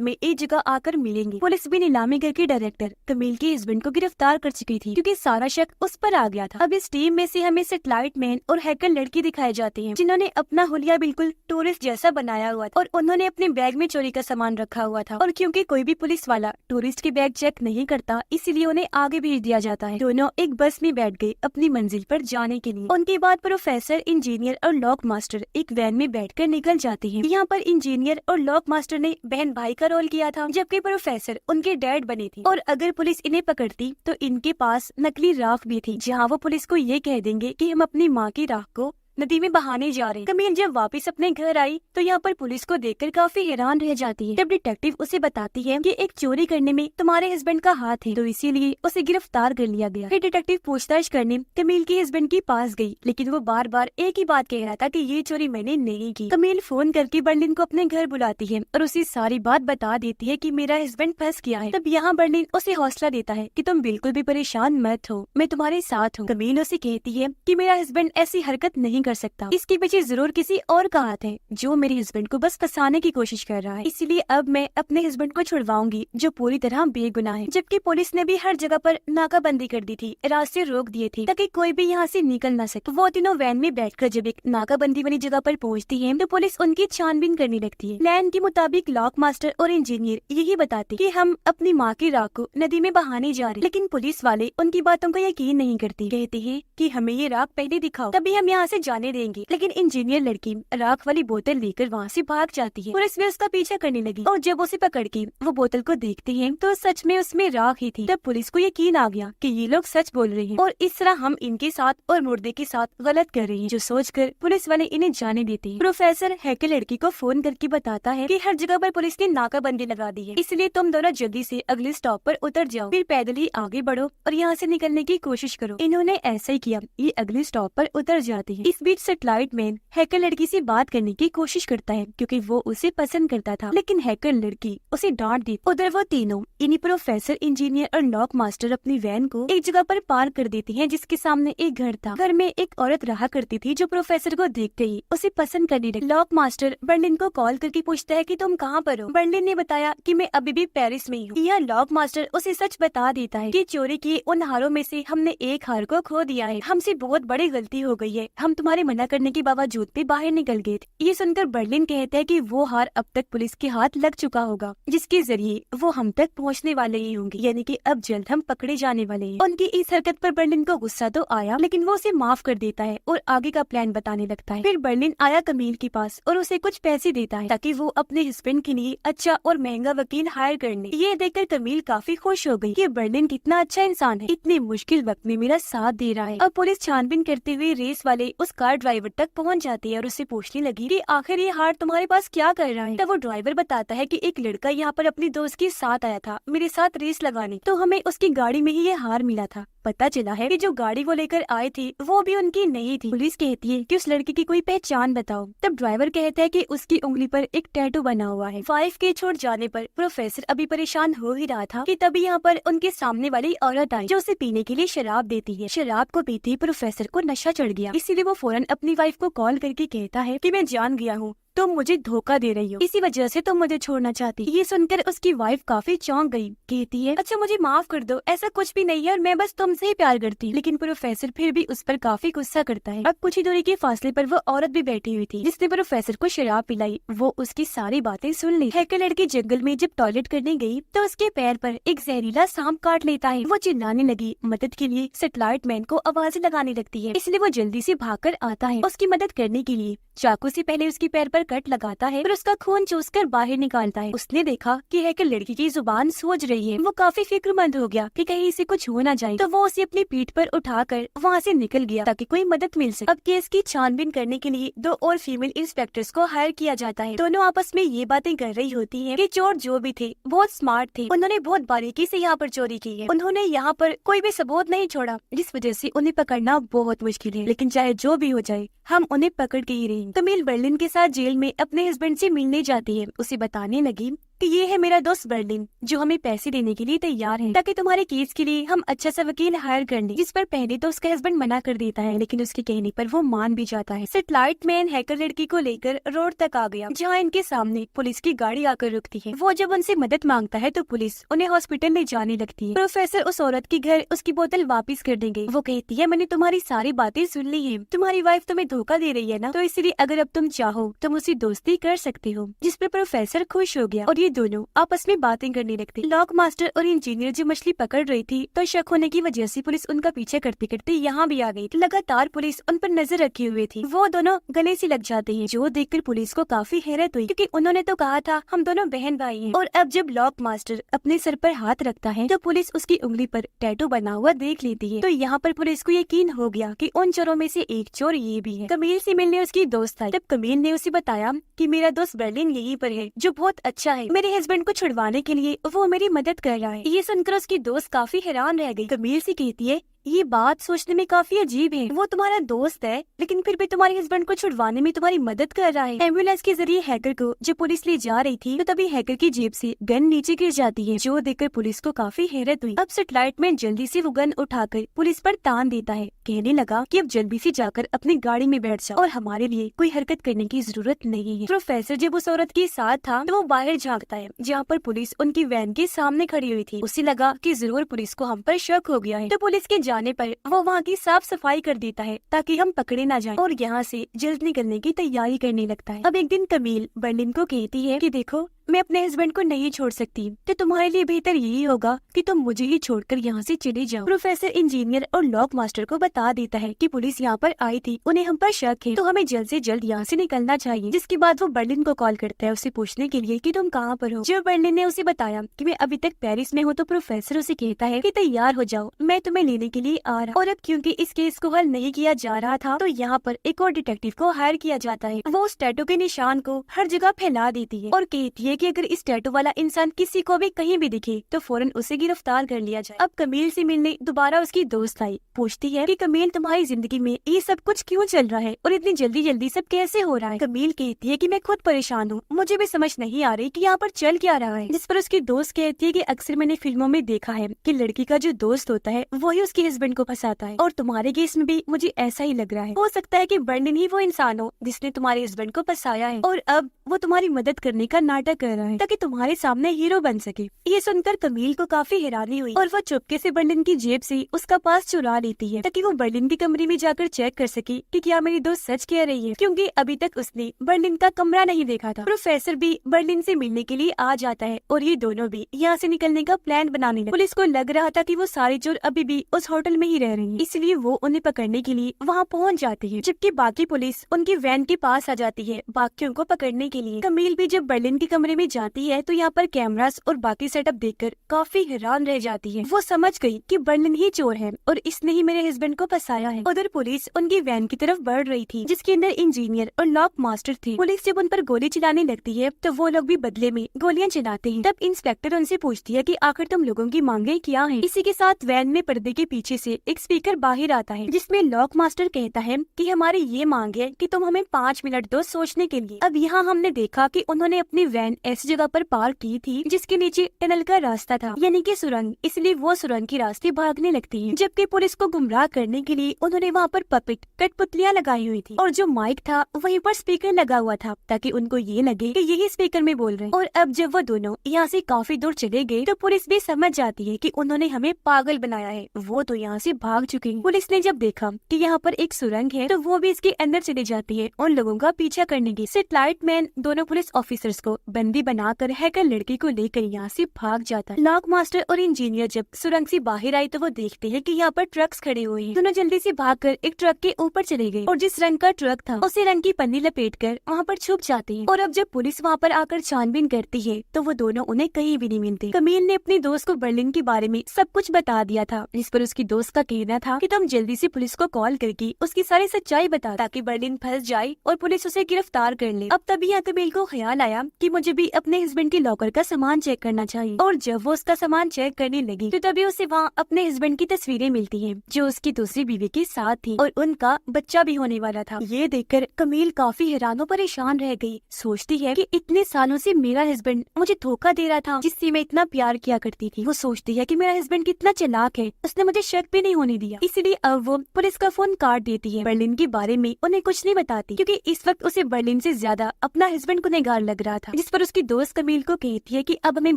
में एक जगह आकर मिलेंगे। पुलिस भी नीलामी घर के डायरेक्टर कमील के हस्बैंड को गिरफ्तार कर चुकी थी, क्योंकि सारा शक उस पर आ गया था। अब इस टीम में से हमें सैटेलाइट मैन और हैकर लड़की दिखाए जाते हैं, जिन्होंने अपना हुलिया बिल्कुल टूरिस्ट जैसा बनाया हुआ था और उन्होंने अपने बैग में चोरी का सामान रखा हुआ था। और क्योंकि कोई भी पुलिस वाला टूरिस्ट के बैग चेक नहीं करता, इसीलिए उन्हें आगे भेज दिया जाता है। दोनों एक बस में बैठ गए अपनी मंजिल पर जाने के लिए। उनके बाद प्रोफेसर, इंजीनियर और लॉक मास्टर एक वैन में बैठकर निकल जाते हैं। यहाँ पर इंजीनियर और लॉक मास्टर ने बहन भाई का रोल किया था, जबकि प्रोफेसर उनके डैड बने थे। और अगर पुलिस इन्हें पकड़ती तो इनके पास नकली राख भी थी, जहाँ वो पुलिस को ये कह देंगे कि हम अपनी माँ की राख को नदी में बहाने जा रहे हैं। कमील जब वापस अपने घर आई तो यहाँ पर पुलिस को देखकर काफी हैरान रह जाती है। जब डिटेक्टिव उसे बताती है कि एक चोरी करने में तुम्हारे हस्बैंड का हाथ है, तो इसीलिए उसे गिरफ्तार कर लिया गया। फिर डिटेक्टिव पूछताछ करने कमील के हस्बैंड के पास गई, लेकिन वो बार बार एक ही बात कह रहा था कि ये चोरी मैंने नहीं की। कमील फोन करके बर्लिन को अपने घर बुलाती है और उसे सारी बात बता देती है कि मेरा हस्बैंड फंस गया है। तब यहाँ बर्लिन उसे हौसला देता है कि तुम बिल्कुल भी परेशान मत हो, मैं तुम्हारे साथ हूँ। कमील उसे कहती है कि मेरा हस्बैंड ऐसी हरकत नहीं कर सकता, इसके पीछे जरूर किसी और का हाथ है जो मेरे हस्बैंड को बस फंसाने की कोशिश कर रहा है। इसलिए अब मैं अपने हस्बैंड को छुड़वाऊंगी जो पूरी तरह बेगुनाह है। जबकि पुलिस ने भी हर जगह पर नाकाबंदी कर दी थी, रास्ते रोक दिए थे ताकि कोई भी यहाँ से निकल न सके। वो तीनों वैन में बैठकर जब एक नाकाबंदी वाली जगह पर पहुँचती है तो पुलिस उनकी छानबीन करने लगती है। प्लान के मुताबिक लॉक मास्टर और इंजीनियर यही बताते कि हम अपनी माँ की राख को नदी में बहाने जा रहे, लेकिन पुलिस वाले उनकी बातों को यकीन नहीं करते। कहते हैं कि हमें ये राख पहले दिखाओ, तभी हम यहाँ से जाने देंगे। लेकिन इंजीनियर लड़की राख वाली बोतल लेकर वहाँ से भाग जाती है। पुलिस भी उसका पीछा करने लगी और जब उसे पकड़ के वो बोतल को देखते हैं तो सच में उसमें राख ही थी। तब पुलिस को यकीन आ गया कि ये लोग सच बोल रहे हैं और इस तरह हम इनके साथ और मुर्दे के साथ गलत कर रहे हैं, जो सोचकर पुलिस वाले इन्हें जाने देते हैं। प्रोफेसर हैकर लड़की को फोन करके बताता है कि हर जगह पर पुलिस ने नाकाबंदी लगा दी है, इसलिए तुम दोनों जल्दी से अगले स्टॉप पर उतर जाओ, फिर पैदल ही आगे बढ़ो और यहाँ से निकलने की कोशिश करो। इन्होंने ऐसा ही किया, ये अगले स्टॉप पर उतर जाते हैं। इस बीच सैटेलाइट मैन हैकर लड़की से बात करने की कोशिश करता है क्योंकि वो उसे पसंद करता था, लेकिन हैकर लड़की उसे डांट दी। उधर वो तीनों इन्हीं प्रोफेसर, इंजीनियर और लॉक मास्टर अपनी वैन को एक जगह पर पार्क कर देती हैं, जिसके सामने एक घर था। घर में एक औरत रहा करती थी जो प्रोफेसर को देखते ही उसे पसंद करने लगी। लॉक मास्टर बर्लिन को कॉल करके पूछता है कि तुम कहाँ पर हो। बर्लिन ने बताया कि मैं अभी भी पेरिस में ही हूँ। यह लॉक मास्टर उसे सच बता देता है कि चोरी किए उन हारों में से हमने एक हार को खो दिया है, हमसे बहुत बड़ी गलती हो गई है, हम तुम्हारे मना करने के बावजूद भी बाहर निकल गए थे। ये सुनकर बर्लिन कहता है कि वो हार अब तक पुलिस के हाथ लग चुका होगा, जिसके जरिए वो हम तक पहुंचने वाले ही होंगे, यानी कि अब जल्द हम पकड़े जाने वाले हैं। उनकी इस हरकत पर बर्लिन को गुस्सा तो आया, लेकिन वो उसे माफ कर देता है और आगे का प्लान बताने लगता है। फिर बर्लिन आया कमील के पास और उसे कुछ पैसे देता है ताकि वो अपने हस्बैंड के लिए अच्छा और महंगा वकील हायर कर ले। ये देखकर कमील काफी खुश हो गई कि बर्लिन कितना अच्छा इंसान है, इतने मुश्किल वक्त में मेरा साथ दे रहा है। अब पुलिस छानबीन करते हुए रेस वाले उस कार ड्राइवर तक पहुँच जाती है और उससे पूछने लगी कि आखिर ये हार तुम्हारे पास क्या कर रहा है। तब वो ड्राइवर बताता है कि एक लड़का यहाँ पर अपनी दोस्त के साथ आया था मेरे साथ रेस लगाने, तो हमें उसकी गाड़ी में ही ये हार मिला था। पता चला है कि जो गाड़ी वो लेकर आए थे वो भी उनकी नहीं थी। पुलिस कहती है कि उस लड़के की कोई पहचान बताओ। तब ड्राइवर कहता है कि उसकी उंगली पर एक टैटू बना हुआ है। 5K छोड़ जाने पर प्रोफेसर अभी परेशान हो ही रहा था कि तभी यहाँ पर उनके सामने वाली औरत आई जो उसे पीने के लिए शराब देती है। शराब को पीते ही प्रोफेसर को नशा चढ़ गया, इसीलिए वो फौरन अपनी वाइफ को कॉल करके कहता है कि मैं जान गया हूँ तुम मुझे धोखा दे रही हो, इसी वजह से तुम मुझे छोड़ना चाहती। ये सुनकर उसकी वाइफ काफी चौंक गई। कहती है अच्छा मुझे माफ कर दो, ऐसा कुछ भी नहीं है और मैं बस तुमसे ही प्यार करती हूँ। लेकिन प्रोफेसर फिर भी उस पर काफी गुस्सा करता है। अब कुछ ही दूरी के फासले पर वो औरत भी बैठी हुई थी जिसने प्रोफेसर को शराब पिलाई। वो उसकी सारी बातें सुन ली। हैकर लड़की जंगल में जब टॉयलेट करने गई तो उसके पैर पर एक जहरीला सांप काट लेता है। वो चिल्लाने लगी मदद के लिए। सैटेलाइट मैन को आवाजें लगाने लगती है, इसलिए वो जल्दी से भागकर आता है उसकी मदद करने के लिए। चाकू से पहले उसके पैर पर कट लगाता है, फिर उसका खून चूसकर बाहर निकालता है। उसने देखा कि हैकर लड़की की जुबान सूज रही है। वो काफी फिक्रमंद हो गया कि कहीं इसे कुछ हो ना जाए, तो वो उसे अपनी पीठ पर उठाकर वहाँ से निकल गया ताकि कोई मदद मिल सके। अब केस की छानबीन करने के लिए 2 और फीमेल इंस्पेक्टर्स को हायर किया जाता है। दोनों आपस में ये बातें कर रही होती है कि चोर जो भी थे बहुत स्मार्ट थे, उन्होंने बहुत बारीकी से यहाँ पर चोरी की है। उन्होंने यहाँ पर कोई भी सबूत नहीं छोड़ा, जिस वजह से उन्हें पकड़ना बहुत मुश्किल है। लेकिन चाहे जो भी हो जाए हम उन्हें पकड़ के ही रहेंगे। कमील बर्लिन के साथ जेल में अपने हस्बैंड से मिलने जाती है। उसे बताने लगी कि ये है मेरा दोस्त बर्लिन जो हमें पैसे देने के लिए तैयार है ताकि तुम्हारे केस के लिए हम अच्छा सा वकील हायर कर लें। जिस पर पहले तो उसका हस्बैंड मना कर देता है, लेकिन उसके कहने पर वो मान भी जाता है। सैटेलाइट मैन हैकर लड़की को लेकर रोड तक आ गया जहाँ इनके सामने पुलिस की गाड़ी आकर रुकती है। वो जब उनसे मदद मांगता है तो पुलिस उन्हें हॉस्पिटल ले जाने लगती है। प्रोफेसर उस औरत के घर उसकी बोतल वापस कर देंगे। वो कहती है मैंने तुम्हारी सारी बातें सुन ली है, तुम्हारी वाइफ तुम्हें धोखा दे रही है ना, तो इसलिए अगर अब तुम चाहो तो मुझसे दोस्ती कर सकते हो। जिस पर प्रोफेसर खुश हो गया और ये दोनों आपस में बातें करने लगते। लॉक मास्टर और इंजीनियर जो मछली पकड़ रही थी तो शक होने की वजह से पुलिस उनका पीछे करते करते यहाँ भी आ गई। लगातार पुलिस उन पर नजर रखी हुई थी। वो दोनों गले से लग जाते हैं, जो देखकर पुलिस को काफी हैरत हुई क्योंकि उन्होंने तो कहा था हम दोनों बहन भाई हैं। और अब जब लॉक मास्टर अपने सर पर हाथ रखता है तो पुलिस उसकी उंगली पर टैटू बना हुआ देख लेती है। तो यहाँ पर पुलिस को यकीन हो गया कि उन चोरों में से एक चोर ये भी है। कमील से मिलने उसकी दोस्त आई। तब कमील ने उसे बताया कि मेरा दोस्त बर्लिन यहीं पर है जो बहुत अच्छा है, मेरे हस्बैंड को छुड़वाने के लिए वो मेरी मदद कर रहा है। ये सुनकर उसकी दोस्त काफी हैरान रह गई। कमील से कहती है ये बात सोचने में काफी अजीब है, वो तुम्हारा दोस्त है लेकिन फिर भी तुम्हारे हस्बैंड को छुड़वाने में तुम्हारी मदद कर रहा है। एम्बुलेंस के जरिए हैकर को जब पुलिस ले जा रही थी तो तभी हैकर की जेब से गन नीचे गिर जाती है, जो देखकर पुलिस को काफी हैरत हुई। अब सैटेलाइट मैन जल्दी से वो गन उठाकर पुलिस पर तान देता है। कहने लगा कि अब जल्दी से जाकर अपनी गाड़ी में बैठ जाओ और हमारे लिए कोई हरकत करने की जरूरत नहीं है। प्रोफेसर जब उस औरत के साथ था तो वो बाहर झांकता है जहाँ पर पुलिस उनकी वैन के सामने खड़ी हुई थी। उसे लगा कि जरूर पुलिस को हम पर शक हो गया है, तो पुलिस के जाने पर वो वहाँ की साफ सफाई कर देता है ताकि हम पकड़े ना जाएं और यहाँ से जल्द निकलने की तैयारी करने लगता है। अब एक दिन कमील बर्लिन को कहती है कि देखो मैं अपने हस्बैंड को नहीं छोड़ सकती, तो तुम्हारे लिए बेहतर यही होगा कि तुम मुझे ही छोड़कर यहाँ से चले जाओ। प्रोफेसर इंजीनियर और लॉक मास्टर को बता देता है कि पुलिस यहाँ पर आई थी, उन्हें हम पर शक है, तो हमें जल्द से जल्द यहाँ से निकलना चाहिए। जिसके बाद वो बर्लिन को कॉल करता है उसे पूछने के लिए कि तुम कहाँ पर हो। जब बर्लिन ने उसे बताया कि मैं अभी तक पेरिस में हूँ तो प्रोफेसर उसे कहता है कि तैयार हो जाओ, मैं तुम्हें लेने के लिए आ रहा। और अब क्योंकि इस केस को हल नहीं किया जा रहा था तो यहाँ पर एक और डिटेक्टिव को हायर किया जाता है। वो उस टैटू के निशान को हर जगह फैला देती है और कहती है कि अगर इस टैटू वाला इंसान किसी को भी कहीं भी दिखे तो फौरन उसे गिरफ्तार कर लिया जाए। अब कमील से मिलने दोबारा उसकी दोस्त आई। पूछती है कि कमील तुम्हारी जिंदगी में ये सब कुछ क्यों चल रहा है और इतनी जल्दी जल्दी सब कैसे हो रहा है। कमील कहती है कि मैं खुद परेशान हूँ, मुझे भी समझ नहीं आ रही कि यहाँ पर चल क्या रहा है। जिस पर उसकी दोस्त कहती है कि अक्सर मैंने फिल्मों में देखा है कि लड़की का जो दोस्त होता है वही उसके हस्बैंड को फंसाता है और तुम्हारे केस में भी मुझे ऐसा ही लग रहा है। हो सकता है कि बर्लिन ही वो इंसान हो जिसने तुम्हारे हस्बैंड को फंसाया है और अब वो तुम्हारी मदद करने का नाटक कर रहा है ताकि तुम्हारे सामने हीरो बन सके। ये सुनकर कमील को काफी हैरानी हुई और वो चुपके से बर्लिन की जेब से उसका पास चुरा लेती है ताकि वो बर्लिन के कमरे में जाकर चेक कर सके कि क्या मेरी दोस्त सच कह रही है, क्योंकि अभी तक उसने बर्लिन का कमरा नहीं देखा था। प्रोफेसर भी बर्लिन से मिलने के लिए आ जाता है और ये दोनों भी यहाँ से निकलने का प्लान बनाने लगे। पुलिस को लग रहा था कि वो सारे चोर अभी भी उस होटल में ही रह रहे हैं, इसलिए वो उन्हें पकड़ने के लिए वहाँ पहुँच जाती है, जबकि बाकी पुलिस उनकी वैन के पास आ जाती है बाकियों को पकड़ने के लिए। कमील भी जब बर्लिन के कमरे में जाती है तो यहाँ पर कैमरास और बाकी सेटअप देखकर काफी हैरान रह जाती है। वो समझ गई कि बर्लिन ही चोर है और इसने ही मेरे हस्बैंड को फंसाया है। उधर पुलिस उनकी वैन की तरफ बढ़ रही थी जिसके अंदर इंजीनियर और लॉक मास्टर थे। पुलिस जब उन पर गोली चलाने लगती है तो वो लोग भी बदले में गोलियां चलाते हैं। तब इंस्पेक्टर उनसे पूछती है कि आखिर तुम लोगों की मांगे क्या है। इसी के साथ वैन में पर्दे के पीछे से एक स्पीकर बाहर आता है जिसमें लॉक मास्टर कहता है कि हमारी ये मांग है कि तुम हमें 5 मिनट दो सोचने के लिए। अब यहाँ हमने देखा कि उन्होंने अपनी वैन ऐसी जगह पर पार्क की थी जिसके नीचे टनल का रास्ता था, यानी कि सुरंग, इसलिए वो सुरंग के रास्ते भागने लगती है। जबकि पुलिस को गुमराह करने के लिए उन्होंने वहाँ पर पपेट कठपुतलियाँ लगाई हुई थी और जो माइक था वहीं पर स्पीकर लगा हुआ था ताकि उनको ये लगे कि यही स्पीकर में बोल रहे हैं। और अब जब वो दोनों यहाँ से काफी दूर चले गए तो पुलिस भी समझ जाती है कि उन्होंने हमें पागल बनाया है। वो तो यहाँ से भाग चुके हैं। पुलिस ने जब देखा कि यहाँ पर एक सुरंग है तो वो भी इसके अंदर चली जाती है उन लोगों का पीछा करने की। सेटेलाइट मैन दोनों पुलिस ऑफिसर्स को बंदी बनाकर हैकर लड़की को लेकर यहाँ से भाग जाता है। लॉक मास्टर और इंजीनियर जब सुरंग से बाहर आए तो वो देखते हैं कि यहाँ पर ट्रक्स खड़े हुए हैं। दोनों जल्दी से भागकर एक ट्रक के ऊपर चले गए और जिस रंग का ट्रक था उसे रंग की पन्नी लपेटकर वहाँ पर छुप जाते हैं। और अब जब पुलिस वहाँ पर आकर छानबीन करती है तो वो दोनों उन्हें कहीं भी नहीं मिलते। कमील ने अपनी दोस्त को बर्लिन के बारे में सब कुछ बता दिया था, जिस पर उसकी दोस्त का कहना था कि तुम जल्दी से पुलिस को कॉल करके उसकी सारी सच्चाई बता ताकि बर्लिन फंस जाए और पुलिस उसे गिरफ्तार कर ले। अब तभी यहाँ कमील को ख्याल आया कि मुझे भी अपने हस्बैंड के लॉकर का सामान चेक करना चाहिए। और जब वो उसका सामान चेक करने लगी तो तभी उसे वहाँ अपने हस्बैंड की तस्वीरें मिलती हैं जो उसकी दूसरी बीवी के साथ थी और उनका बच्चा भी होने वाला था। ये देखकर कमील काफी हैरान और परेशान रह गई। सोचती है कि इतने सालों से मेरा हस्बैंड मुझे धोखा दे रहा था जिससे मैं इतना प्यार किया करती थी। वो सोचती है कि मेरा हस्बैंड कितना चालाक है, उसने मुझे शक भी नहीं होने दिया। इसलिए अब वो पुलिस का फोन काट देती है। बर्लिन के बारे में उन्हें कुछ नहीं बताती क्योंकि इस वक्त उसे बर्लिन से ज्यादा अपना हस्बैंड गुनहगार लग रहा था। जिस पर उसकी दोस्त कमील को कहती है कि अब हमें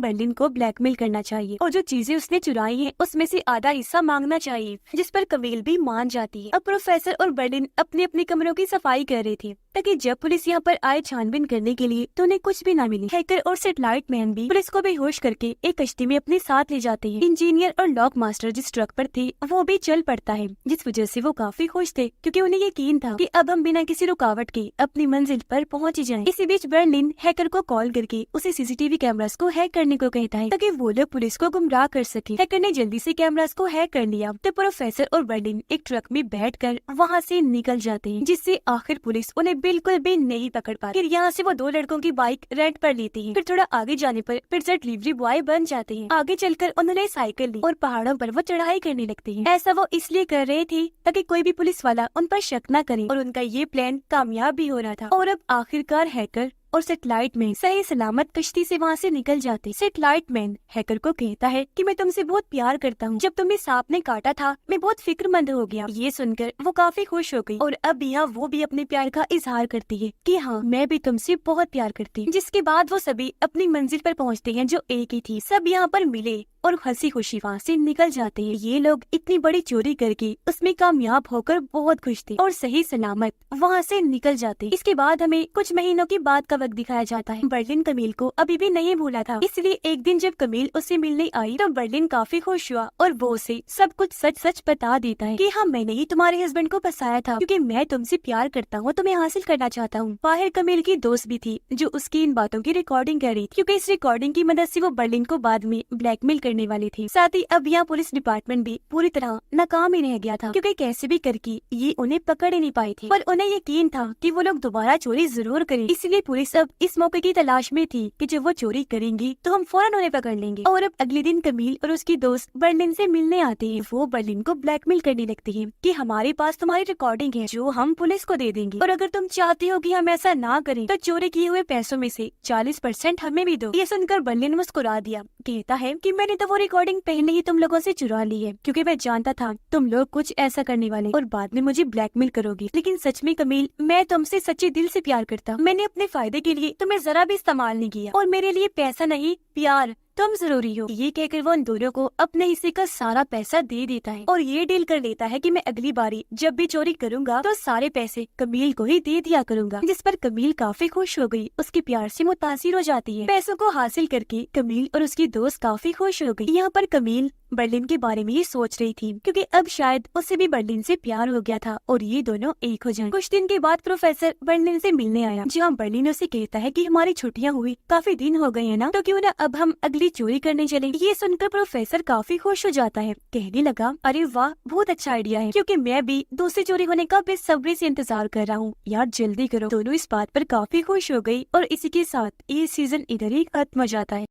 बर्लिन को ब्लैकमेल करना चाहिए और जो चीजें उसने चुराई हैं उसमें से आधा हिस्सा मांगना चाहिए, जिस पर कमील भी मान जाती है। अब प्रोफेसर और बर्लिन अपने अपने कमरों की सफाई कर रहे थे ताकि जब पुलिस यहाँ पर आए छानबीन करने के लिए तो उन्हें कुछ भी ना मिले। हैकर और सेटेलाइट मैन भी पुलिस को बेहोश करके एक कश्ती में अपने साथ ले जाते हैं। इंजीनियर और लॉक मास्टर जिस ट्रक पर थे वो भी चल पड़ता है, जिस वजह से वो काफी खुश थे क्योंकि उन्हें यकीन था कि अब हम बिना किसी रुकावट के अपनी मंजिल पर पहुंच जाएं। इसी बीच बर्लिन हैकर को कॉल करके उसे सीसीटीवी कैमरास को हैक करने को कहता है ताकि वो लोग पुलिस को गुमराह कर सके। हैकर ने जल्दी से कैमरास को हैक कर लिया तो प्रोफेसर और बर्लिन एक ट्रक में बैठकर वहाँ से निकल जाते हैं, जिससे आखिर पुलिस उन्हें बिल्कुल भी नहीं पकड़ पाती। फिर यहाँ से वो दो लड़कों की बाइक रेंट पर लेती है। फिर थोड़ा आगे जाने पर पिज्जा डिलीवरी बॉय बन जाते हैं। आगे चलकर उन्होंने साइकिल ली और पहाड़ों पर वो चढ़ाई करने लगते हैं। ऐसा वो इसलिए कर रहे थे ताकि कोई भी पुलिस वाला उन पर शक न करे और उनका ये प्लान कामयाब भी हो रहा था। और अब आखिरकार हैकर और सेटेलाइट मैन सही सलामत कश्ती से वहाँ से निकल जाते। सेटेलाइट मैन हैकर को कहता है कि मैं तुमसे बहुत प्यार करता हूँ, जब तुम्हें सांप ने काटा था मैं बहुत फिक्रमंद हो गया। ये सुनकर वो काफी खुश हो गई और अब यहाँ वो भी अपने प्यार का इजहार करती है कि हाँ मैं भी तुमसे बहुत प्यार करती हूँ। जिसके बाद वो सभी अपनी मंजिल पर पहुँचते हैं जो एक ही थी। सब यहाँ पर मिले और हंसी खुशी वहाँ से निकल जाते हैं। ये लोग इतनी बड़ी चोरी करके उसमें कामयाब होकर बहुत खुश थे और सही सलामत वहाँ से निकल जाते। इसके बाद हमें कुछ महीनों के बाद का वक्त दिखाया जाता है। बर्लिन कमील को अभी भी नहीं भूला था, इसलिए एक दिन जब कमील उससे मिलने आई तो बर्लिन काफी खुश हुआ और वो उसे सब कुछ सच सच बता देता है कि हाँ मैंने ही तुम्हारे हस्बैंड को फंसाया था क्योंकि मैं तुमसे प्यार करता हूँ, तुम्हें हासिल करना चाहता हूँ। बाहर कमील की दोस्त भी थी जो उसकी इन बातों की रिकॉर्डिंग कर रही थी क्योंकि इस रिकॉर्डिंग की मदद से वो बर्लिन को बाद में ब्लैकमेल करने वाली थी। साथ ही अब यहाँ पुलिस डिपार्टमेंट भी पूरी तरह नाकाम ही रह गया था क्योंकि कैसे भी करके ये उन्हें पकड़ ही नहीं पाए थे, पर उन्हें यकीन था कि वो लोग दोबारा चोरी जरूर करें। इसलिए पुलिस अब इस मौके की तलाश में थी कि जब वो चोरी करेंगी तो हम फौरन उन्हें पकड़ लेंगे। और अब अगले दिन कमील और उसकी दोस्त बर्लिन से मिलने आते हैं। वो बर्लिन को ब्लैकमेल करने लगती है कि हमारे पास तुम्हारी रिकॉर्डिंग है जो हम पुलिस को दे देंगे और अगर तुम चाहते हो कि हम ऐसा ना करें तो चोरी किए हुए पैसों में से 40% हमें भी दो। ये सुनकर बर्लिन मुस्कुरा दिया, कहता है कि मैंने तो वो रिकॉर्डिंग पहले ही तुम लोगों से चुरा ली है क्योंकि मैं जानता था तुम लोग कुछ ऐसा करने वाले और बाद में मुझे ब्लैकमेल करोगे। लेकिन सच में कमील मैं तुमसे सच्चे दिल से प्यार करता हूँ। मैंने अपने फायदे के लिए तुम्हें जरा भी इस्तेमाल नहीं किया और मेरे लिए पैसा नहीं प्यार तुम जरूरी हो। ये कहकर वो उन दोनों को अपने हिस्से का सारा पैसा दे देता है और ये डील कर लेता है कि मैं अगली बारी जब भी चोरी करूंगा तो सारे पैसे कमील को ही दे दिया करूंगा। जिस पर कमील काफी खुश हो गई, उसके प्यार से मुतासिर हो जाती है। पैसों को हासिल करके कमील और उसकी दोस्त काफी खुश हो गई। यहाँ पर कमील बर्लिन के बारे में ही सोच रही थी क्योंकि अब शायद उसे भी बर्लिन से प्यार हो गया था और ये दोनों एक हो जाएं। कुछ दिन के बाद प्रोफेसर बर्लिन से मिलने आया, जहाँ बर्लिन उसे कहता है कि हमारी छुट्टियां हुई काफी दिन हो गए हैं ना, तो क्यों ना अब हम अगली चोरी करने चले। ये सुनकर प्रोफेसर काफी खुश हो जाता है, कहने लगा अरे वाह बहुत अच्छा आइडिया है क्योंकि मैं भी दूसरी चोरी होने का बेसब्री से इंतजार कर रहा हूँ यार, जल्दी करो। दोनों इस बात पर काफी खुश हो गई और इसी के साथ ये सीजन इधर ही खत्म हो जाता है।